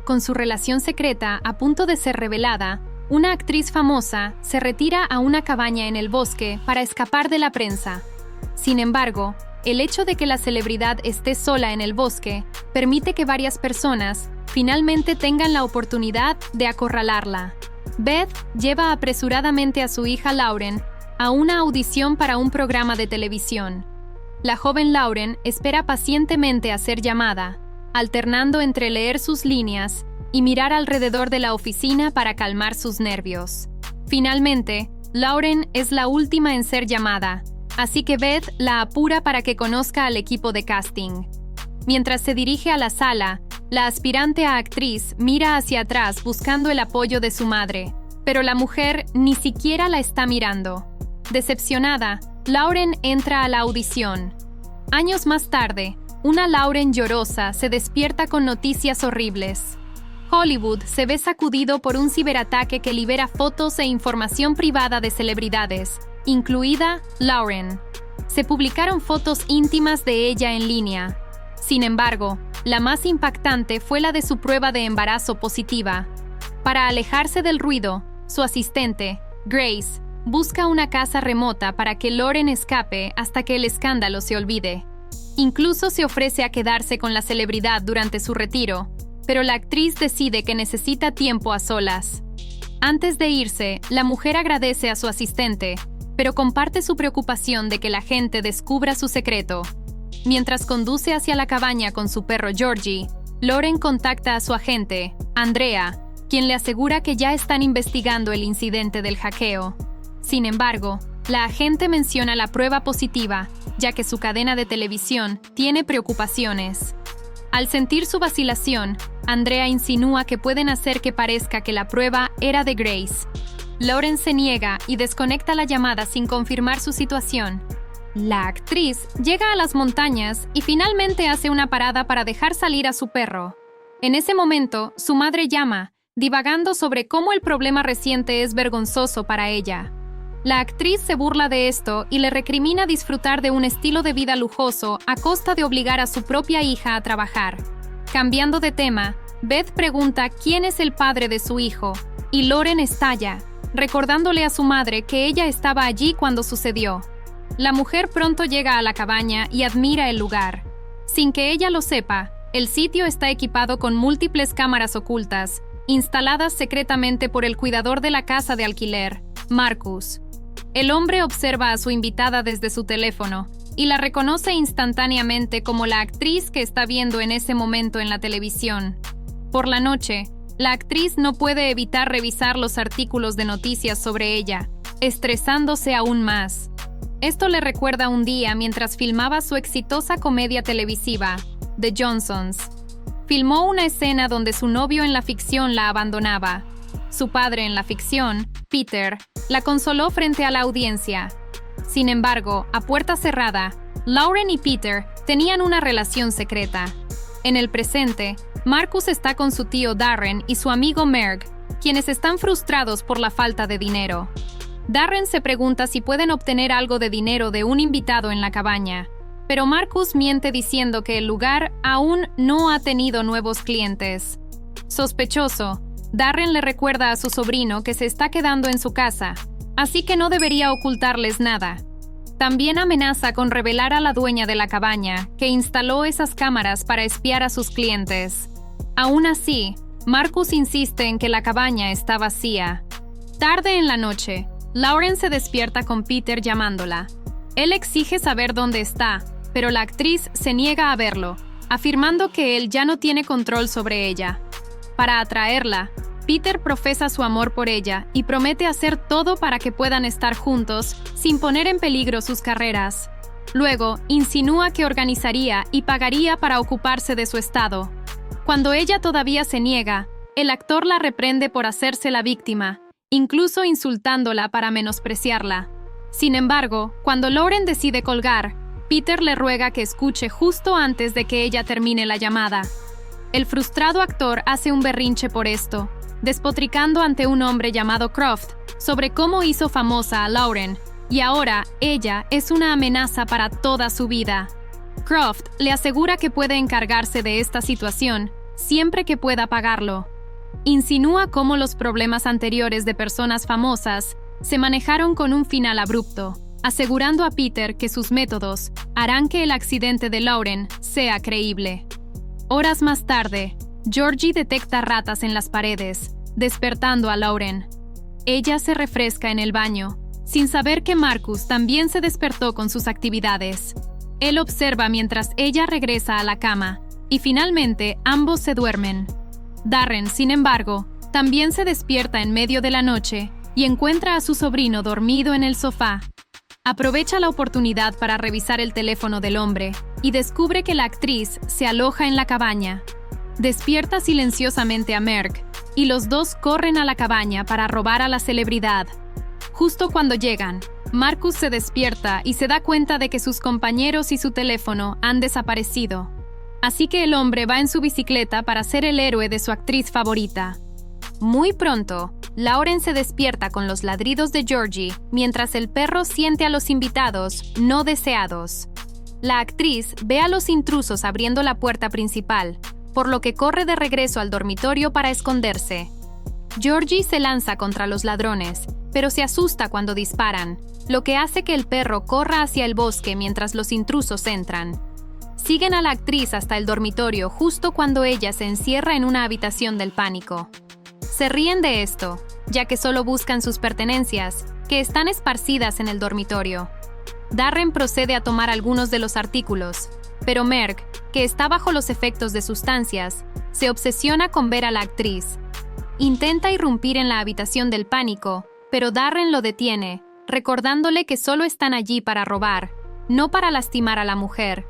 con su relación secreta a punto de ser revelada, una actriz famosa se retira a una cabaña en el bosque para escapar de la prensa. Sin embargo, el hecho de que la celebridad esté sola en el bosque permite que varias personas finalmente tengan la oportunidad de acorralarla. Beth lleva apresuradamente a su hija Lauren a una audición para un programa de televisión. La joven Lauren espera pacientemente a ser llamada, alternando entre leer sus líneas y mirar alrededor de la oficina para calmar sus nervios. Finalmente, Lauren es la última en ser llamada, así que Beth la apura para que conozca al equipo de casting. Mientras se dirige a la sala, la aspirante a actriz mira hacia atrás buscando el apoyo de su madre, pero la mujer ni siquiera la está mirando. Decepcionada, Lauren entra a la audición. Años más tarde, una Lauren llorosa se despierta con noticias horribles. Hollywood se ve sacudido por un ciberataque que libera fotos e información privada de celebridades, incluida Lauren. Se publicaron fotos íntimas de ella en línea. Sin embargo, la más impactante fue la de su prueba de embarazo positiva. Para alejarse del ruido, su asistente, Grace, busca una casa remota para que Lauren escape hasta que el escándalo se olvide. Incluso se ofrece a quedarse con la celebridad durante su retiro, pero la actriz decide que necesita tiempo a solas. Antes de irse, la mujer agradece a su asistente, pero comparte su preocupación de que la gente descubra su secreto. Mientras conduce hacia la cabaña con su perro Georgie, Lauren contacta a su agente, Andrea, quien le asegura que ya están investigando el incidente del hackeo. Sin embargo, la agente menciona la prueba positiva, ya que su cadena de televisión tiene preocupaciones. Al sentir su vacilación, Andrea insinúa que pueden hacer que parezca que la prueba era de Grace. Lauren se niega y desconecta la llamada sin confirmar su situación. La actriz llega a las montañas y finalmente hace una parada para dejar salir a su perro. En ese momento, su madre llama, divagando sobre cómo el problema reciente es vergonzoso para ella. La actriz se burla de esto y le recrimina disfrutar de un estilo de vida lujoso a costa de obligar a su propia hija a trabajar. Cambiando de tema, Beth pregunta quién es el padre de su hijo, y Lauren estalla, recordándole a su madre que ella estaba allí cuando sucedió. La mujer pronto llega a la cabaña y admira el lugar. Sin que ella lo sepa, el sitio está equipado con múltiples cámaras ocultas, instaladas secretamente por el cuidador de la casa de alquiler, Marcus. El hombre observa a su invitada desde su teléfono y la reconoce instantáneamente como la actriz que está viendo en ese momento en la televisión. Por la noche, la actriz no puede evitar revisar los artículos de noticias sobre ella, estresándose aún más. Esto le recuerda un día mientras filmaba su exitosa comedia televisiva, The Johnsons. Filmó una escena donde su novio en la ficción la abandonaba. Su padre en la ficción, Peter, la consoló frente a la audiencia. Sin embargo, a puerta cerrada, Lauren y Peter tenían una relación secreta. En el presente, Marcus está con su tío Darren y su amigo Merg, quienes están frustrados por la falta de dinero. Darren se pregunta si pueden obtener algo de dinero de un invitado en la cabaña, pero Marcus miente diciendo que el lugar aún no ha tenido nuevos clientes. Sospechoso, Darren le recuerda a su sobrino que se está quedando en su casa, así que no debería ocultarles nada. También amenaza con revelar a la dueña de la cabaña, que instaló esas cámaras para espiar a sus clientes. Aún así, Marcus insiste en que la cabaña está vacía. Tarde en la noche, Lauren se despierta con Peter llamándola. Él exige saber dónde está, pero la actriz se niega a verlo, afirmando que él ya no tiene control sobre ella. Para atraerla, Peter profesa su amor por ella y promete hacer todo para que puedan estar juntos sin poner en peligro sus carreras. Luego, insinúa que organizaría y pagaría para ocuparse de su estado. Cuando ella todavía se niega, el actor la reprende por hacerse la víctima, incluso insultándola para menospreciarla. Sin embargo, cuando Lauren decide colgar, Peter le ruega que escuche justo antes de que ella termine la llamada. El frustrado actor hace un berrinche por esto, despotricando ante un hombre llamado Croft sobre cómo hizo famosa a Lauren, y ahora ella es una amenaza para toda su vida. Croft le asegura que puede encargarse de esta situación siempre que pueda pagarlo. Insinúa cómo los problemas anteriores de personas famosas se manejaron con un final abrupto, asegurando a Peter que sus métodos harán que el accidente de Lauren sea creíble. Horas más tarde, Georgie detecta ratas en las paredes, despertando a Lauren. Ella se refresca en el baño, sin saber que Marcus también se despertó con sus actividades. Él observa mientras ella regresa a la cama, y finalmente ambos se duermen. Darren, sin embargo, también se despierta en medio de la noche y encuentra a su sobrino dormido en el sofá. Aprovecha la oportunidad para revisar el teléfono del hombre y descubre que la actriz se aloja en la cabaña. Despierta silenciosamente a Merck y los dos corren a la cabaña para robar a la celebridad. Justo cuando llegan, Marcus se despierta y se da cuenta de que sus compañeros y su teléfono han desaparecido. Así que el hombre va en su bicicleta para ser el héroe de su actriz favorita. Muy pronto, Lauren se despierta con los ladridos de Georgie mientras el perro siente a los invitados no deseados. La actriz ve a los intrusos abriendo la puerta principal, por lo que corre de regreso al dormitorio para esconderse. Georgie se lanza contra los ladrones, pero se asusta cuando disparan, lo que hace que el perro corra hacia el bosque mientras los intrusos entran. Siguen a la actriz hasta el dormitorio justo cuando ella se encierra en una habitación del pánico. Se ríen de esto, ya que solo buscan sus pertenencias, que están esparcidas en el dormitorio. Darren procede a tomar algunos de los artículos, pero Merck, que está bajo los efectos de sustancias, se obsesiona con ver a la actriz. Intenta irrumpir en la habitación del pánico, pero Darren lo detiene, recordándole que solo están allí para robar, no para lastimar a la mujer.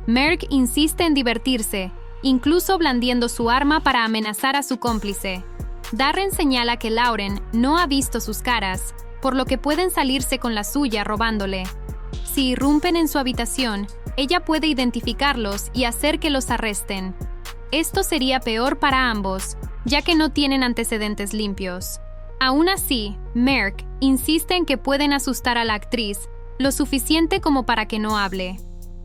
Merck insiste en divertirse, incluso blandiendo su arma para amenazar a su cómplice. Darren señala que Lauren no ha visto sus caras, por lo que pueden salirse con la suya robándole. Si irrumpen en su habitación, ella puede identificarlos y hacer que los arresten. Esto sería peor para ambos, ya que no tienen antecedentes limpios. Aún así, Merck insiste en que pueden asustar a la actriz lo suficiente como para que no hable.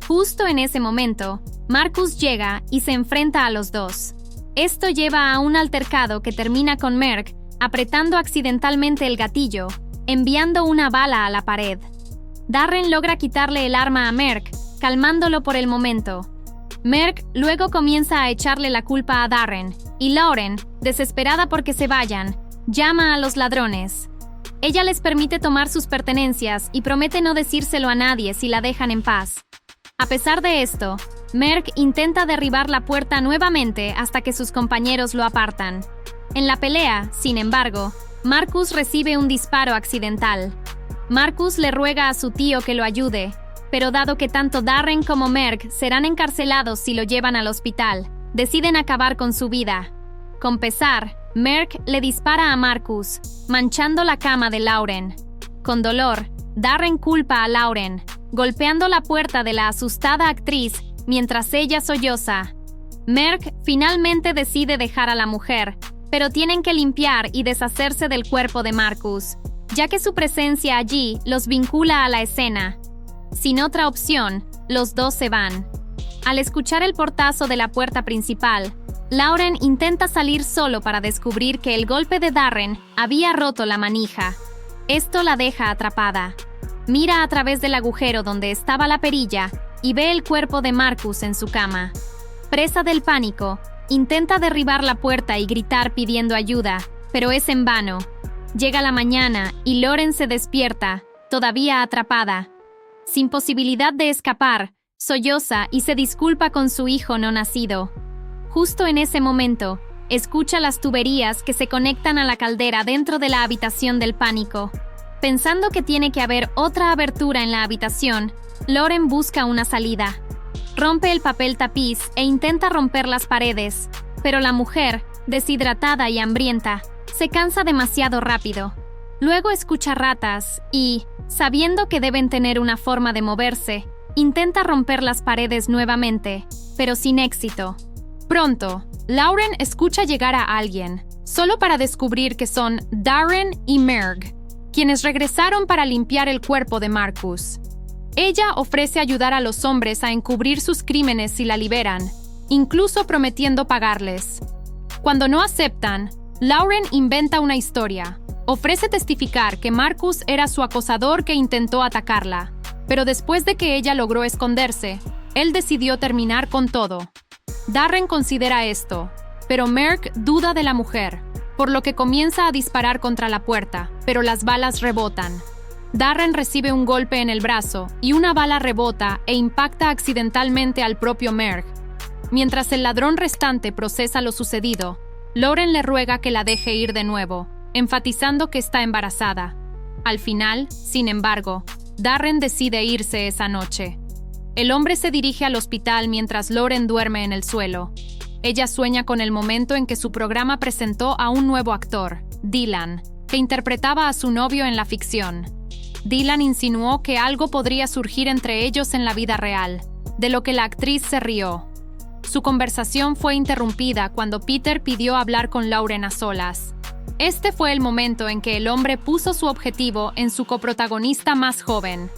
Justo en ese momento, Marcus llega y se enfrenta a los dos. Esto lleva a un altercado que termina con Merck apretando accidentalmente el gatillo, enviando una bala a la pared. Darren logra quitarle el arma a Merck, calmándolo por el momento. Merck luego comienza a echarle la culpa a Darren, y Lauren, desesperada porque se vayan, llama a los ladrones. Ella les permite tomar sus pertenencias y promete no decírselo a nadie si la dejan en paz. A pesar de esto, Merck intenta derribar la puerta nuevamente hasta que sus compañeros lo apartan. En la pelea, sin embargo, Marcus recibe un disparo accidental. Marcus le ruega a su tío que lo ayude, pero dado que tanto Darren como Merck serán encarcelados si lo llevan al hospital, deciden acabar con su vida. Con pesar, Merck le dispara a Marcus, manchando la cama de Lauren. Con dolor, Darren culpa a Lauren, golpeando la puerta de la asustada actriz mientras ella solloza. Merck finalmente decide dejar a la mujer, pero tienen que limpiar y deshacerse del cuerpo de Marcus, ya que su presencia allí los vincula a la escena. Sin otra opción, los dos se van. Al escuchar el portazo de la puerta principal, Lauren intenta salir solo para descubrir que el golpe de Darren había roto la manija. Esto la deja atrapada. Mira a través del agujero donde estaba la perilla y ve el cuerpo de Marcus en su cama. Presa del pánico, intenta derribar la puerta y gritar pidiendo ayuda, pero es en vano. Llega la mañana y Lauren se despierta, todavía atrapada. Sin posibilidad de escapar, solloza y se disculpa con su hijo no nacido. Justo en ese momento, escucha las tuberías que se conectan a la caldera dentro de la habitación del pánico. Pensando que tiene que haber otra abertura en la habitación, Lauren busca una salida. Rompe el papel tapiz e intenta romper las paredes, pero la mujer, deshidratada y hambrienta, se cansa demasiado rápido. Luego escucha ratas y, sabiendo que deben tener una forma de moverse, intenta romper las paredes nuevamente, pero sin éxito. Pronto, Lauren escucha llegar a alguien, solo para descubrir que son Darren y Merck, quienes regresaron para limpiar el cuerpo de Marcus. Ella ofrece ayudar a los hombres a encubrir sus crímenes si la liberan, incluso prometiendo pagarles. Cuando no aceptan, Lauren inventa una historia. Ofrece testificar que Marcus era su acosador que intentó atacarla, pero después de que ella logró esconderse, él decidió terminar con todo. Darren considera esto, pero Merck duda de la mujer, por lo que comienza a disparar contra la puerta, pero las balas rebotan. Darren recibe un golpe en el brazo y una bala rebota e impacta accidentalmente al propio Merck. Mientras el ladrón restante procesa lo sucedido, Lauren le ruega que la deje ir de nuevo, enfatizando que está embarazada. Al final, sin embargo, Darren decide irse esa noche. El hombre se dirige al hospital mientras Lauren duerme en el suelo. Ella sueña con el momento en que su programa presentó a un nuevo actor, Dylan, que interpretaba a su novio en la ficción. Dylan insinuó que algo podría surgir entre ellos en la vida real, de lo que la actriz se rió. Su conversación fue interrumpida cuando Peter pidió hablar con Lauren a solas. Este fue el momento en que el hombre puso su objetivo en su coprotagonista más joven.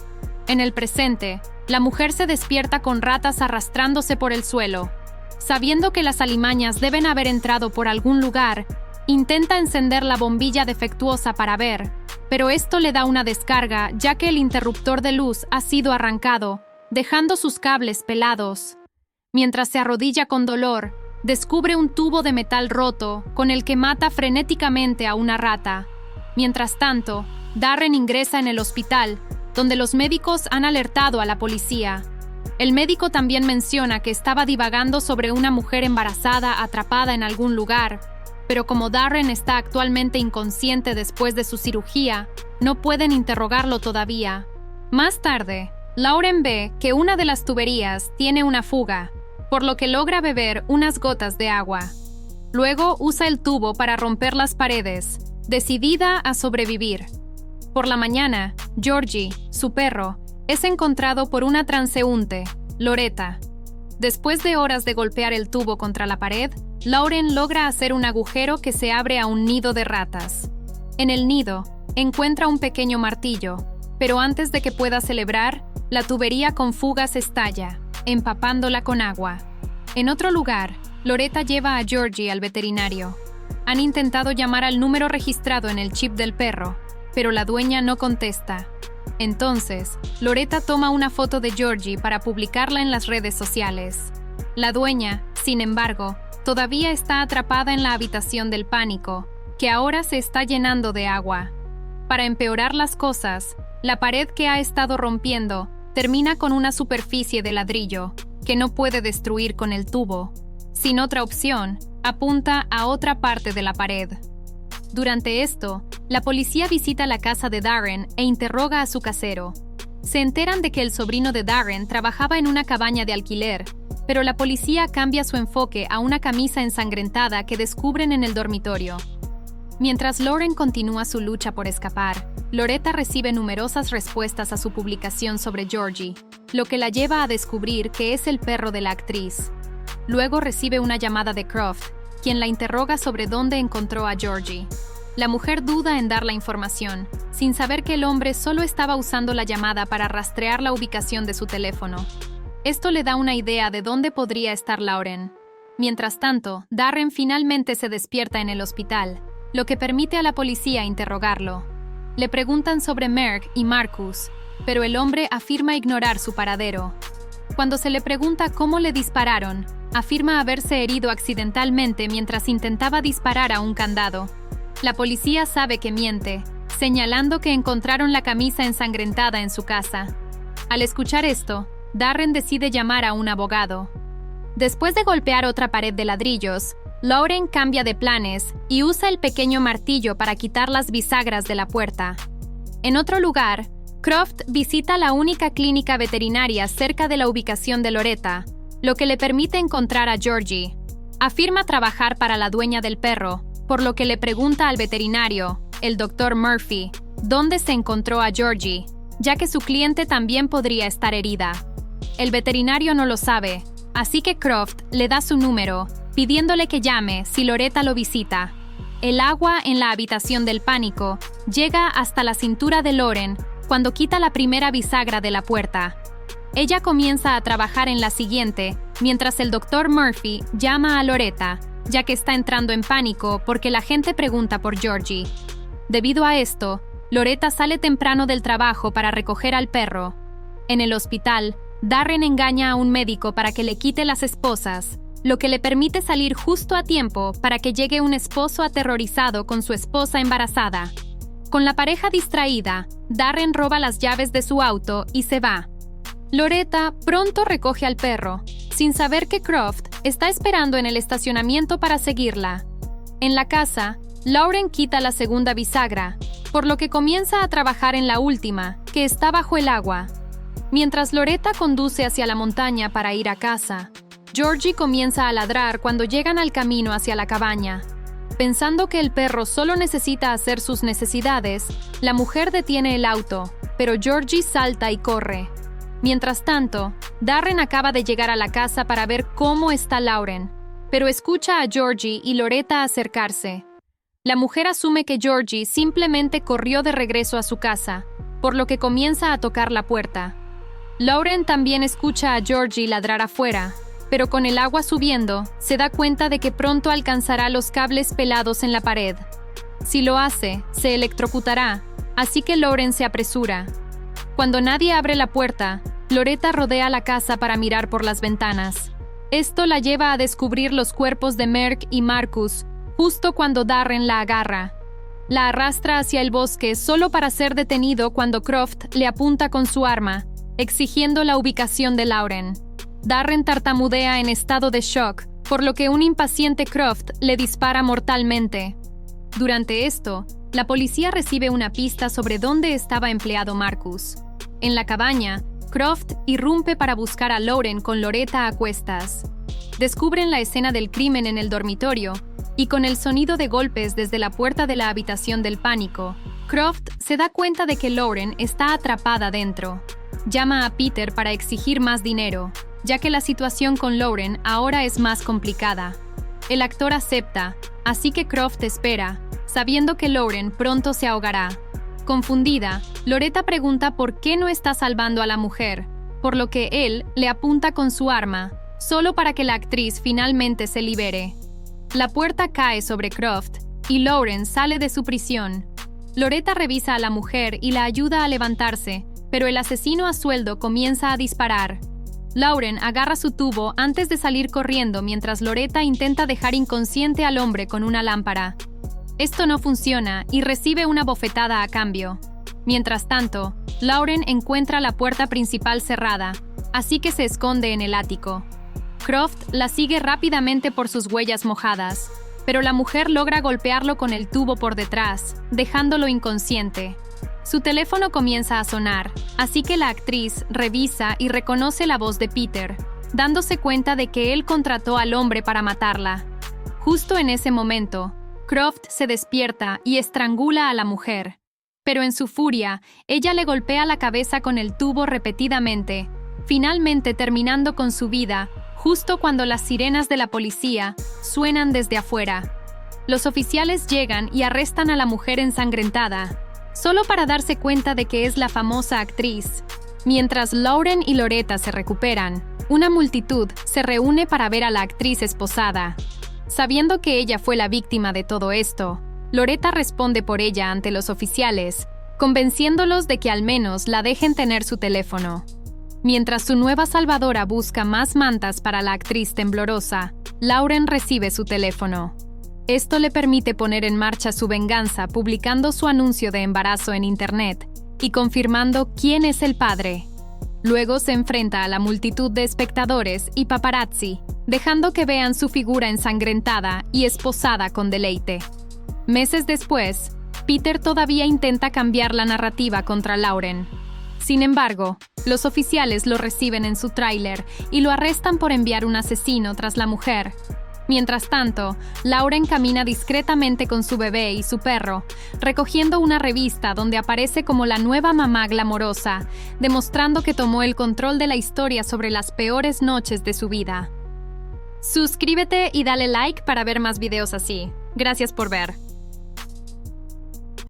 En el presente, la mujer se despierta con ratas arrastrándose por el suelo. Sabiendo que las alimañas deben haber entrado por algún lugar, intenta encender la bombilla defectuosa para ver, pero esto le da una descarga ya que el interruptor de luz ha sido arrancado, dejando sus cables pelados. Mientras se arrodilla con dolor, descubre un tubo de metal roto con el que mata frenéticamente a una rata. Mientras tanto, Darren ingresa en el hospital, donde los médicos han alertado a la policía. El médico también menciona que estaba divagando sobre una mujer embarazada atrapada en algún lugar, pero como Darren está actualmente inconsciente después de su cirugía, no pueden interrogarlo todavía. Más tarde, Lauren ve que una de las tuberías tiene una fuga, por lo que logra beber unas gotas de agua. Luego usa el tubo para romper las paredes, decidida a sobrevivir. Por la mañana, Georgie, su perro, es encontrado por una transeúnte, Loretta. Después de horas de golpear el tubo contra la pared, Lauren logra hacer un agujero que se abre a un nido de ratas. En el nido, encuentra un pequeño martillo, pero antes de que pueda celebrar, la tubería con fugas estalla, empapándola con agua. En otro lugar, Loretta lleva a Georgie al veterinario. Han intentado llamar al número registrado en el chip del perro, pero la dueña no contesta. Entonces, Loretta toma una foto de Georgie para publicarla en las redes sociales. La dueña, sin embargo, todavía está atrapada en la habitación del pánico, que ahora se está llenando de agua. Para empeorar las cosas, la pared que ha estado rompiendo termina con una superficie de ladrillo, que no puede destruir con el tubo. Sin otra opción, apunta a otra parte de la pared. Durante esto, la policía visita la casa de Darren e interroga a su casero. Se enteran de que el sobrino de Darren trabajaba en una cabaña de alquiler, pero la policía cambia su enfoque a una camisa ensangrentada que descubren en el dormitorio. Mientras Lauren continúa su lucha por escapar, Loretta recibe numerosas respuestas a su publicación sobre Georgie, lo que la lleva a descubrir que es el perro de la actriz. Luego recibe una llamada de Croft, quien la interroga sobre dónde encontró a Georgie. La mujer duda en dar la información, sin saber que el hombre solo estaba usando la llamada para rastrear la ubicación de su teléfono. Esto le da una idea de dónde podría estar Lauren. Mientras tanto, Darren finalmente se despierta en el hospital, lo que permite a la policía interrogarlo. Le preguntan sobre Merck y Marcus, pero el hombre afirma ignorar su paradero. Cuando se le pregunta cómo le dispararon, afirma haberse herido accidentalmente mientras intentaba disparar a un candado. La policía sabe que miente, señalando que encontraron la camisa ensangrentada en su casa. Al escuchar esto, Darren decide llamar a un abogado. Después de golpear otra pared de ladrillos, Lauren cambia de planes y usa el pequeño martillo para quitar las bisagras de la puerta. En otro lugar, Croft visita la única clínica veterinaria cerca de la ubicación de Loretta, lo que le permite encontrar a Georgie. Afirma trabajar para la dueña del perro, por lo que le pregunta al veterinario, el Dr. Murphy, dónde se encontró a Georgie, ya que su cliente también podría estar herida. El veterinario no lo sabe, así que Croft le da su número, pidiéndole que llame si Loretta lo visita. El agua en la habitación del pánico llega hasta la cintura de Lauren cuando quita la primera bisagra de la puerta. Ella comienza a trabajar en la siguiente, mientras el Dr. Murphy llama a Loretta, ya que está entrando en pánico porque la gente pregunta por Georgie. Debido a esto, Loretta sale temprano del trabajo para recoger al perro. En el hospital, Darren engaña a un médico para que le quite las esposas, lo que le permite salir justo a tiempo para que llegue un esposo aterrorizado con su esposa embarazada. Con la pareja distraída, Darren roba las llaves de su auto y se va. Loretta pronto recoge al perro, sin saber que Croft está esperando en el estacionamiento para seguirla. En la casa, Lauren quita la segunda bisagra, por lo que comienza a trabajar en la última, que está bajo el agua. Mientras Loretta conduce hacia la montaña para ir a casa, Georgie comienza a ladrar cuando llegan al camino hacia la cabaña. Pensando que el perro solo necesita hacer sus necesidades, la mujer detiene el auto, pero Georgie salta y corre. Mientras tanto, Darren acaba de llegar a la casa para ver cómo está Lauren, pero escucha a Georgie y Loretta acercarse. La mujer asume que Georgie simplemente corrió de regreso a su casa, por lo que comienza a tocar la puerta. Lauren también escucha a Georgie ladrar afuera, pero con el agua subiendo, se da cuenta de que pronto alcanzará los cables pelados en la pared. Si lo hace, se electrocutará, así que Lauren se apresura. Cuando nadie abre la puerta, Loretta rodea la casa para mirar por las ventanas. Esto la lleva a descubrir los cuerpos de Merck y Marcus, justo cuando Darren la agarra. La arrastra hacia el bosque solo para ser detenido cuando Croft le apunta con su arma, exigiendo la ubicación de Lauren. Darren tartamudea en estado de shock, por lo que un impaciente Croft le dispara mortalmente. Durante esto, la policía recibe una pista sobre dónde estaba empleado Marcus. En la cabaña, Croft irrumpe para buscar a Lauren con Loretta a cuestas. Descubren la escena del crimen en el dormitorio, y con el sonido de golpes desde la puerta de la habitación del pánico, Croft se da cuenta de que Lauren está atrapada dentro. Llama a Peter para exigir más dinero, ya que la situación con Lauren ahora es más complicada. El actor acepta, así que Croft espera, sabiendo que Lauren pronto se ahogará. Confundida, Loretta pregunta por qué no está salvando a la mujer, por lo que él le apunta con su arma, solo para que la actriz finalmente se libere. La puerta cae sobre Croft y Lauren sale de su prisión. Loretta revisa a la mujer y la ayuda a levantarse, pero el asesino a sueldo comienza a disparar. Lauren agarra su tubo antes de salir corriendo mientras Loretta intenta dejar inconsciente al hombre con una lámpara. Esto no funciona y recibe una bofetada a cambio. Mientras tanto, Lauren encuentra la puerta principal cerrada, así que se esconde en el ático. Croft la sigue rápidamente por sus huellas mojadas, pero la mujer logra golpearlo con el tubo por detrás, dejándolo inconsciente. Su teléfono comienza a sonar, así que la actriz revisa y reconoce la voz de Peter, dándose cuenta de que él contrató al hombre para matarla. Justo en ese momento, Croft se despierta y estrangula a la mujer. Pero en su furia, ella le golpea la cabeza con el tubo repetidamente, finalmente terminando con su vida, justo cuando las sirenas de la policía suenan desde afuera. Los oficiales llegan y arrestan a la mujer ensangrentada, solo para darse cuenta de que es la famosa actriz. Mientras Lauren y Loretta se recuperan, una multitud se reúne para ver a la actriz esposada. Sabiendo que ella fue la víctima de todo esto, Loretta responde por ella ante los oficiales, convenciéndolos de que al menos la dejen tener su teléfono. Mientras su nueva salvadora busca más mantas para la actriz temblorosa, Lauren recibe su teléfono. Esto le permite poner en marcha su venganza publicando su anuncio de embarazo en internet y confirmando quién es el padre. Luego se enfrenta a la multitud de espectadores y paparazzi, dejando que vean su figura ensangrentada y esposada con deleite. Meses después, Peter todavía intenta cambiar la narrativa contra Lauren. Sin embargo, los oficiales lo reciben en su tráiler y lo arrestan por enviar un asesino tras la mujer. Mientras tanto, Lauren camina discretamente con su bebé y su perro, recogiendo una revista donde aparece como la nueva mamá glamorosa, demostrando que tomó el control de la historia sobre las peores noches de su vida. Suscríbete y dale like para ver más videos así. Gracias por ver.